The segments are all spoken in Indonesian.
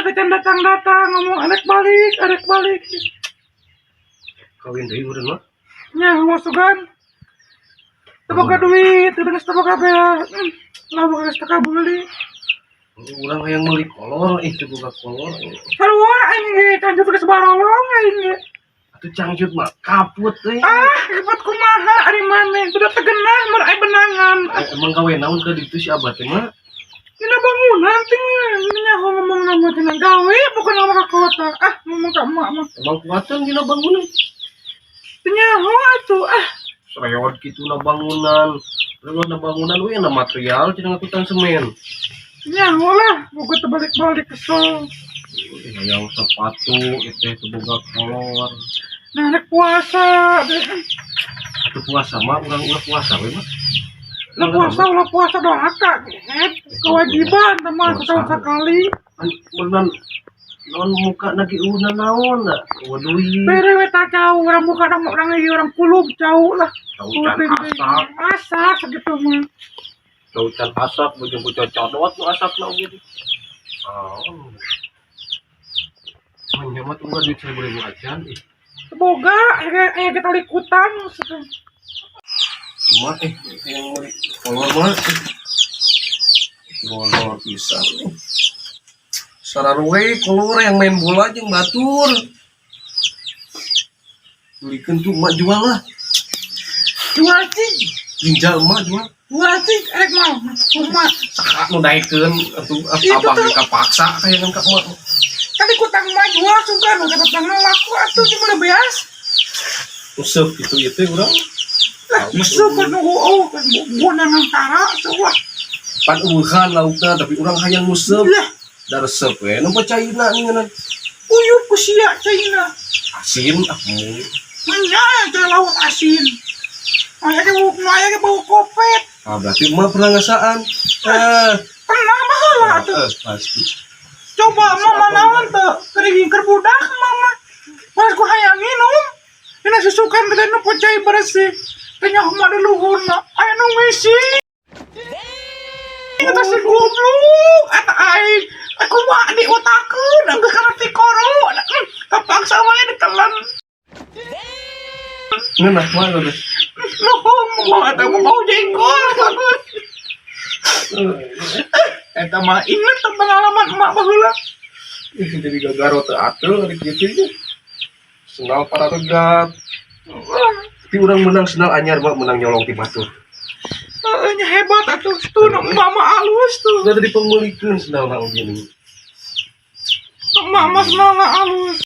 kecan datang ngomong arek balik. Kawin deui urang mah. Nya masukan. Teboga duit, udah geus teboga bea. Lamun geus teka beli. Urang hayang meuli kolor, teu boga kolor. Sarua aing ge tanjut geus barolong aing ge. Atuh cangjut mah kaput euy. Hebat kumaha ari maneh, udah tegenah mun aya benangan. Emang gawe naon ke ditu si abah teh mah? Dina bangunan ting nya ngomong nama dina gawe bukan ngomong ka kota. Ngomong ka emak mah. Emang kuatan dina bangunan. Nya atuh Sreot kitu na bangunan. Lalu na bangunan we na material cenah ngatutan semen. Nya lah, boga terbalik-balik kesel. Hayang sepatu teh teu boga kolor. Nah, nek puasa. Teu puasa mah urang puasa we mah. Ulah puasa doaka kewajiban teman setahun sekali. Benan non muka lagi naon da. Waduh. Bere we tak jauh urang muka orang orang kulub jauh lah. Asap. Asap segitu mah. Daucan asap bujung cocodot nu asapna oge. Hanya mah tunggu duit 1.000 acan. Boga aya kita likutan. Cuma yang mau kolor mah kolor bisa. Sararuwe kolor yang main bola jeung batur. Belikeun tuh mak jual lah. Jual cing. Ginjal mak jual. Jual cing erek mah. Kumaha Sakak nu daekeun atuh abang kapaksa kayangan ka mak. Tadi kutang mah jual sugan udah datang laku atuh cuma udah beas. Useup kitu ieu teh urang. Musuh kan kan buana nantara semua. Pan eueuhan laukna tapi urang hayang nguseup. Da resep we nu cairna ningeunana. Uyup ku sia cairna. Asin mun. Manya teh laut asin. Aya ge bau kopet. Berarti mah pernah ngasaan. Pernah baheula atuh. Pasti. Coba mama naon teu kering kerbudak mama. Pas ku hayang minum. Dina susukan teh nu pocai bersih. Tanya mah di luhurna aya nu misi. Kita si goblok eta aing. Aku mah di otakkeun geus karati koro. Kapaksa wae ditelan. Ngeunah mah geus. Mau eta mau jengkol bagus. Eta mah inget pengalaman emak baheula. Jadi gagaro teu atur ari kitu. Senal para regat. Tapi urang menang senal anyar mah menang nyolong ti batur. Nya hebat atuh tuh mama alus tuh. Udah tadi pemulikeun senal na oge nih. Mama senal alus.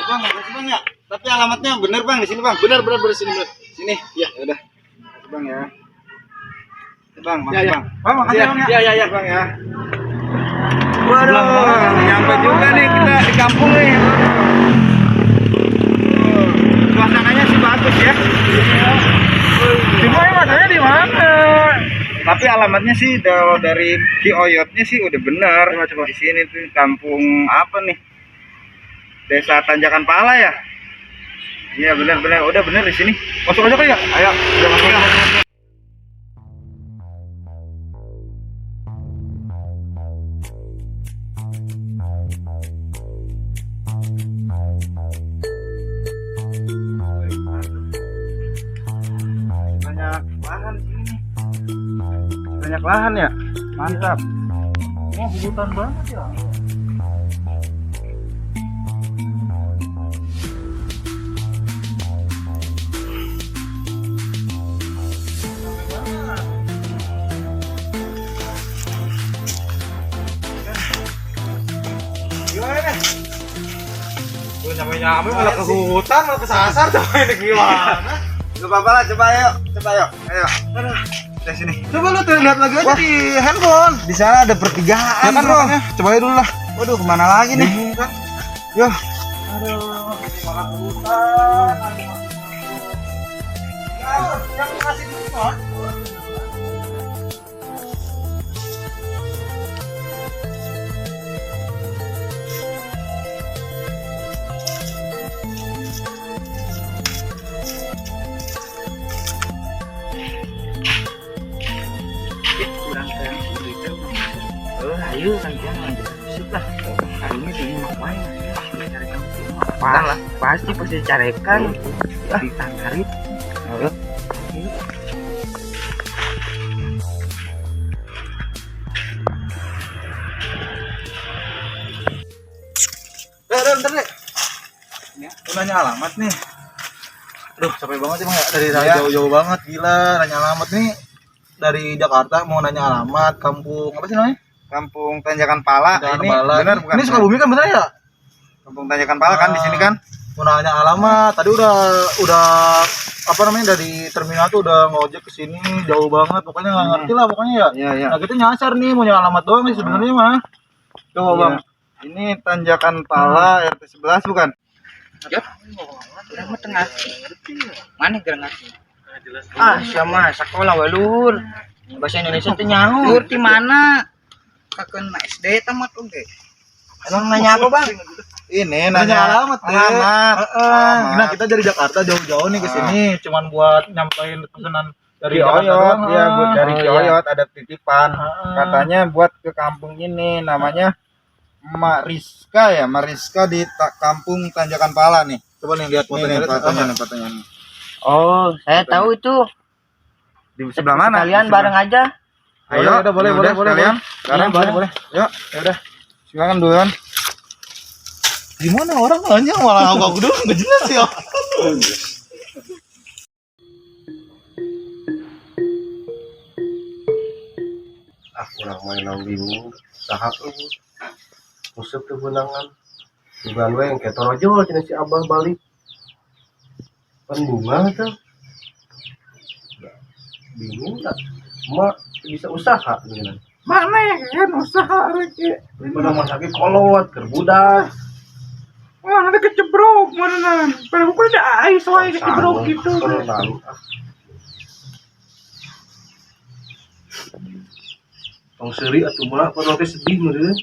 Bang, makasih bang ya. Tapi alamatnya bener bang di sini bang. Bener sini bener. Sini, ya udah. Makasih bang ya. Bang, makasih bang. Bang, makasih bang ya. Ya bang ya. Waduh, nyampe juga nih kita di kampung nih. Suasananya sih bagus ya. Cuma makanya di mana? Tapi alamatnya sih dari Kioyotnya sih udah bener. Coba di sini tuh kampung apa nih? Desa Tanjakan Pala ya? Iya benar, udah benar di sini. Masuk aja kan ya? Ayo, udah masuk ya. Banyak lahan sini. Banyak lahan ya? Mantap. Oh, hutan banget ya. Gue nyampe malah ke hutan, malah kesasar, coba ini gimana? Gak apa-apa lah, coba yuk. Ayo. Dari sini. Coba lu lihat lagi aja di handphone. Di sana ada pertigaan, Ya kan, bro. makanya. Coba dulu lah. Waduh, kemana lagi nih? Kan? Yo. Aduh, malah ke hutan. Yang ngasih duit mah. Kurang keren berita. Ayo kan jangan sudah. Hari ini bingung ngapain? Carikan apa lah? Pasti carikan. Ditangkarit. Ayo. Bentar deh. Ya, nanya alamat nih. Aduh, capek banget emang ya dari Iya. jauh-jauh banget, gila. Nanya alamat nih dari Jakarta mau nanya alamat kampung apa sih namanya? Kampung Tanjakan Pala. Tanjakan Ini Pala. benar bukan? Ini Sukabumi kan bener ya? Kampung Tanjakan Pala kan di sini kan? Mau nanya alamat. Tadi udah apa namanya dari terminal tuh udah ngojek ke sini jauh banget. Pokoknya nggak ngerti lah pokoknya ya. Iya. Nah, kita nyasar nih mau nyari alamat doang nih sebenarnya mah. Coba Iya. Bang. Ini Tanjakan Pala RT 11 bukan? Alamat tengah. Mana gerangan? Ah, sama sekolah walur. Bahasa Indonesia tuh nyaho. Lur di mana? Kakek SD tamat tuh deh. Emang nanya apa, Bang? Ini Nanya nanya alamat, Dek. alamat. Nah, kita dari Jakarta jauh-jauh nih ke sini cuman buat nyampein pesanan dari Ki Jakarta Oyot doang. ya, buat dari Ki iya. Oyot ada titipan. Ah. Katanya buat ke kampung ini namanya Mariska ya, Mariska di kampung Tanjakan Pala nih. Coba nih lihat Nih fotonya. fotonya nih. Oh, saya tahu itu. Di sebelah mana? Kalian Di sebelah- bareng aja. Ayo, boleh, ya udah, boleh. sekalian. Sekarang Iya, boleh. Yuk, Ya udah. silakan duluan. Gimana orang nanya malah aku dulu nggak jelas ya. Kurang main bingung sahak musep tuh benangan bukan we yang kayak torojol cina si abah balik bunga tuh bingung tak emak bisa usaha gini Mana ya kan usaha reki. daripada rumah sakit kolot kerbudak Wah, nanti kecebrok mana. Pada pukul ada ais wae kecebrok gitu. lalu Tong seri atuh mah pada teh sedih meureun.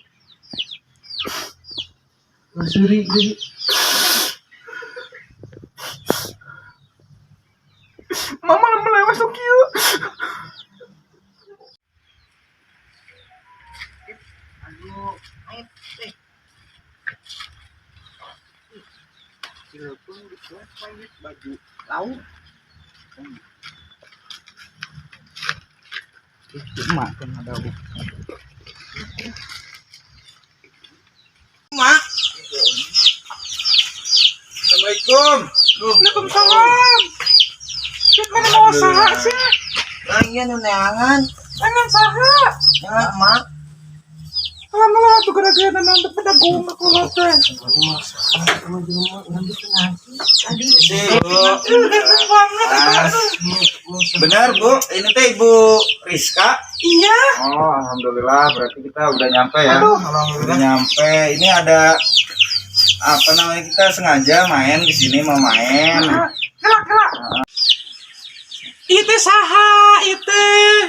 Tong seri jadi Mama mulai masuk yuk. Baju laut. Cuma kan ada Assalamualaikum. Waalaikumsalam. Cik mana mau usaha sih? Nah, iya neangan. Jangan saha. Jangan mak. Lama-lama tuh gara-gara nanti pada gong aku teh. Tadi Benar, Bu. Ini teh Ibu Rizka. Iya. Oh, alhamdulillah berarti kita udah nyampe ya. Aduh, Udah nyampe. Ini ada apa namanya, kita sengaja main di sini, mau main. Kelak. Itu saha, itu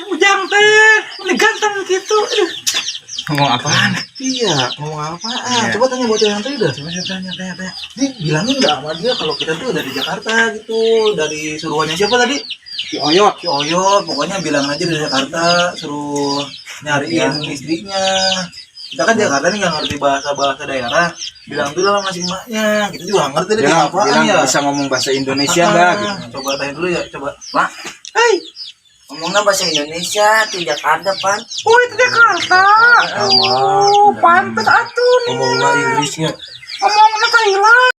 ujang teh, ini ganteng gitu. Ngomong apaan? Iya, ngomong apaan? Iya. Coba tanya bocah yang tadi dah. Coba tanya. Nih, bilangin nggak sama dia kalau kita tuh dari Jakarta gitu, dari suruhannya siapa tadi? Ki Oyot. Si Oyot, pokoknya bilang aja dari Jakarta, suruh nyariin istrinya. Kita kan Jakarta nih nggak ngerti bahasa daerah, bilang dulu lah masih emaknya. Kita juga nggak ngerti deh Bilang, apaan bilang ya. bisa ngomong bahasa Indonesia enggak gitu. Coba tanya dulu ya, coba. Mak, Hei, ngomongnya bahasa Indonesia di Jakarta, Pan. oh itu Jakarta. Oh, pantes atuh nih. ngomongnya Inggrisnya Ngomongnya Thailand.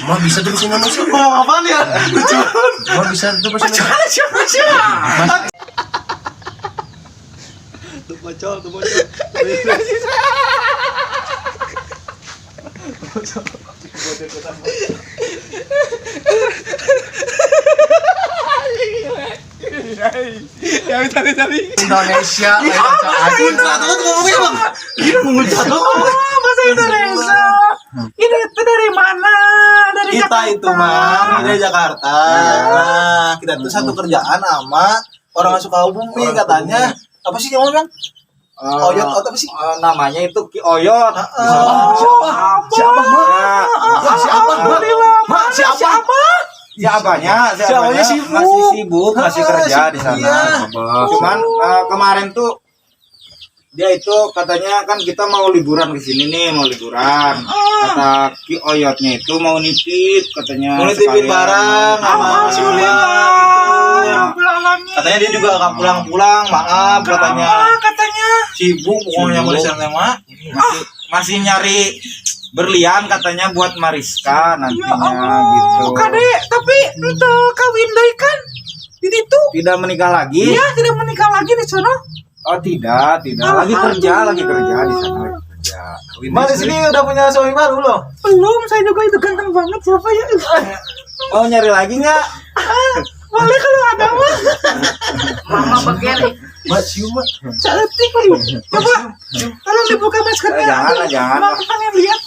mah bisa tuh bahasa Indonesia Ngomong apaan ya? mah bisa tuh bahasa Indonesia Siapa? Tuh bocor. Indonesia. Bahasa Indonesia. Ini itu dari mana? Dari Kita Jakarta. itu mah dari Jakarta. Nah, kita tuh satu kerjaan sama orang Sukabumi katanya. Apa sih yang bilang? Oyot atau apa sih? Namanya itu Ki Oyot. Siapa, Mak? Siapa, Mak? Mak, siapa? Siapanya Siapanya sibuk. masih sibuk, masih kerja di sana. Iya. Cuman kemarin tuh dia itu katanya kan kita mau liburan ke sini nih, mau liburan. Kata Ki Oyotnya itu mau nitip katanya. Mau nitipin sekalian. barang sama Alhamdulillah. Iya. Ya Rabbal Alamin. Katanya dia juga akan pulang-pulang, maaf katanya. Katanya. Sibuk pokoknya Sibuk. Malaysia mah. Masih nyari berlian katanya buat Mariska Ya nantinya Allah, gitu. Kadek, tapi itu kawin doi kan di situ. Tidak menikah lagi? Iya, tidak menikah lagi di sana. Oh tidak. Lagi kerja di sana. Kerja. Mas di sini udah punya suami baru loh. Belum, saya juga itu ganteng banget siapa ya? Mau nyari lagi nggak? Boleh kalau ada mah. Mama begini. Mas cium, Mak. Cantik nih. Coba, tolong dibuka maskernya. Jangan. Mama pengen lihat.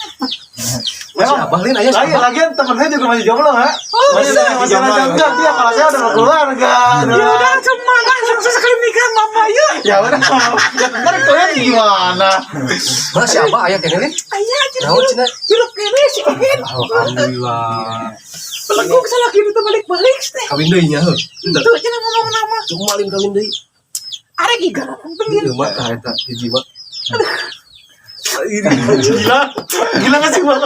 Masih abalin aja. Lagian temen saya juga masih jomblo, ha? Masih masih jomblo. jomblo. Dia kalau saya udah berkeluarga. Ya udah, semangat sukses sekali nikah mama ya. Ya udah. Ntar kalian gimana? Mas siapa ayah kenalin? Ayah, Naon cenah? cilok ini sih kan. Alhamdulillah. Pelengkung salah kiri tuh balik-balik teh. Kawin deui nya heuh. Entar Tuh jangan ngomong nama. cuma malin kawin deui. Ada gigaran pengen. Ieu mah tah eta hiji mah. Gila nggak sih, Bang?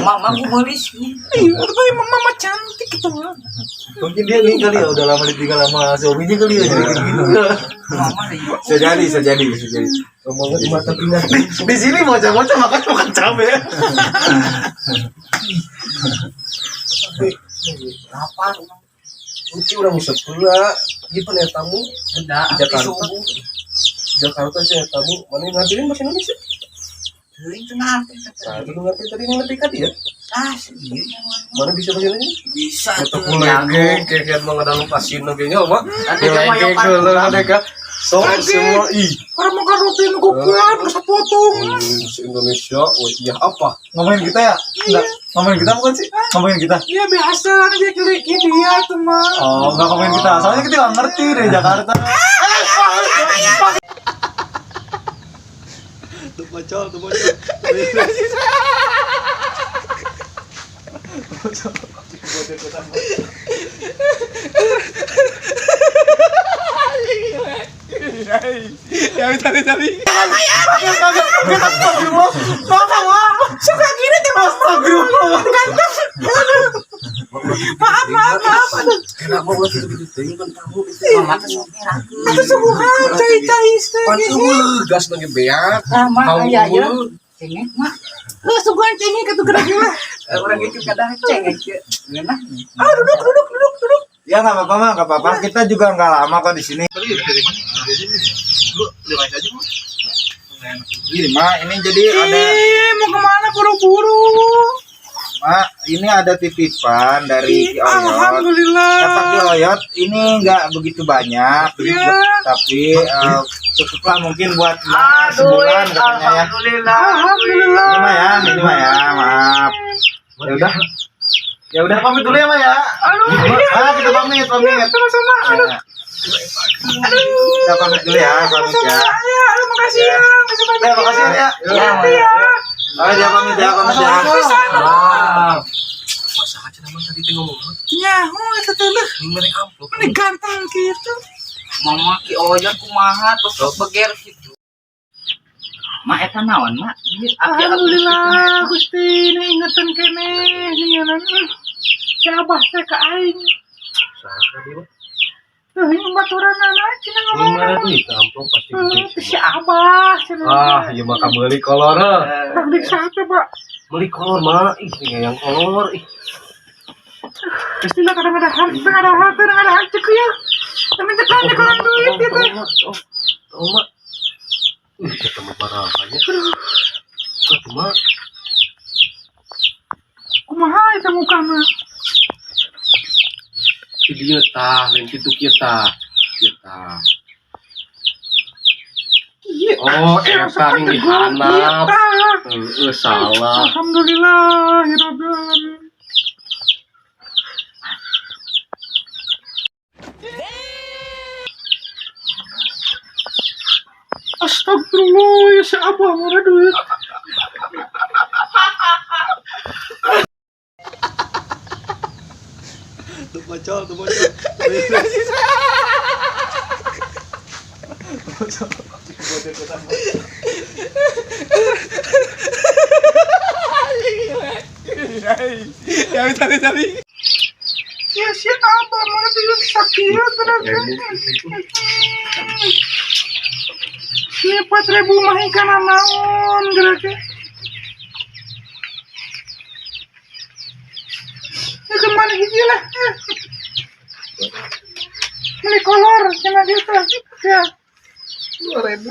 Mama aku melis. Iya, tapi mama cantik gitu mah. Mungkin dia nih kali ya udah lama ditinggal sama suaminya kali ya jadi kayak gitu. Mama ribut. Bisa jadi. Ngomongnya di mata pindah. Di sini bocah-bocah makan cabe. Apa? Uci udah musep pula. Ieu pan eta tamu Udah. di Jakarta. Jakarta saya tamu. Mana nganterin bahasa Indonesia? Teuing cenah. Nah, itu ngerti tadi ngerti kan dia? Ah, iya. Mana bisa bahasa Indonesia? Bisa Untuk tuh. mulai kayak mengenal pasien kayaknya apa? Nanti Mulai cuma yang kalau paling mereka so semua Orang mau karutin guguan, bisa potong. Indonesia, oh iya apa? Ngomongin kita ya? Enggak. Ngomongin kita bukan sih? Ngomongin kita. Ya biasa dia kelikin dia tuh mah. Oh, enggak ngomongin kita. Soalnya kita nggak ngerti dari Jakarta. Tuh bocor. Suka gini tuh mas. Maaf. Aduh, Kenapa gua gitu-gitu teuing kan tamu itu? Mama tuh sopir aku. itu subuhan, cai Pan gas lagi beak. Mama Mau ayah ya. ngomong. Cengeng mah. Lu subuhan cengeng kata gerak-gerak. Orang itu kadang cengeng ke. Geunah. Ah, duduk. Ya nggak apa-apa mah, nggak apa-apa. Kita juga nggak lama kok di sini. Ini mah, ini jadi ada, Mau kemana buru-buru? mak, ini ada titipan dari Ki Oyot. Alhamdulillah. Kata Ki Oyot, ini nggak begitu banyak, Iya. tapi cukuplah mungkin buat sebulan katanya ya. Alhamdulillah. Ini mah ya, maaf. Ya udah Pamit dulu ya, Ma ya. Aduh, iya. kita pamit. Sama-sama. Aduh. Kita pamit dulu ya, pamit ya. Ya, aduh, makasih ya. Makasih banyak. Ya, makasih ya. Hati ya. Oh, dia pamit ya. Masa aja nama tadi teh ngomong. Ya, itu tuh lu. Ngeri amplop. Ini ganteng gitu. Mama Ki Oyot kumaha terus beger gitu. Mak eta naon, Mak? Ieu Alhamdulillah, Gusti, ini ingatan kene, ninganan. Si Abah teh ka aing. Saha dia? Ini baturan anak, cina ngomong. Ini mana tuh amplop pasti gede. Si Abah, cina. Ah, iya mah kabeli kolor. Bang dik sate, Pak. Beli kolor mah, ih ini yang kolor ih. Gusti lah kadang-kadang harta ya. Tapi tekan duit gitu. Oh, mak. Ketemu barangnya. Ketemu, mak. dia tah, lain kitu kita. Kita. Oh, eta ning dihanap. Salah. Alhamdulillah, ya Rabbil alamin. Astagfirullah, ya si Abah mana duit. Tuh bocor. Ya si Abah mana duit sakit berarti. Si 4.000 mah ikan naon berarti. Itu mana hiji lah. Ini kolor kena gitu ya. 2.000.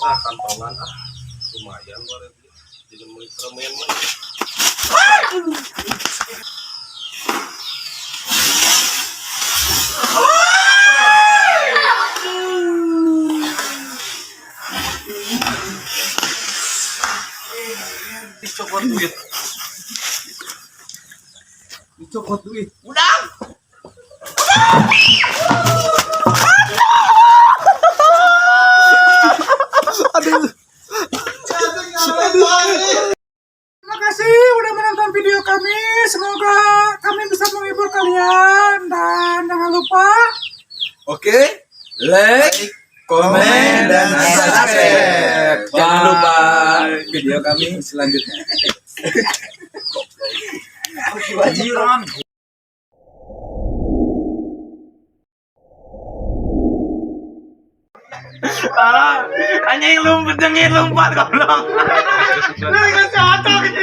Ah, kantongan lumayan 2.000. Jadi mulai permen mah. Dicopot duit. Terima kasih udah menonton video kami. Semoga kami bisa menghibur kalian dan jangan lupa Oke, like, komen, dan subscribe. Jangan lupa video kami selanjutnya. Hanya yang lompat goblok. Lu kasih atau gitu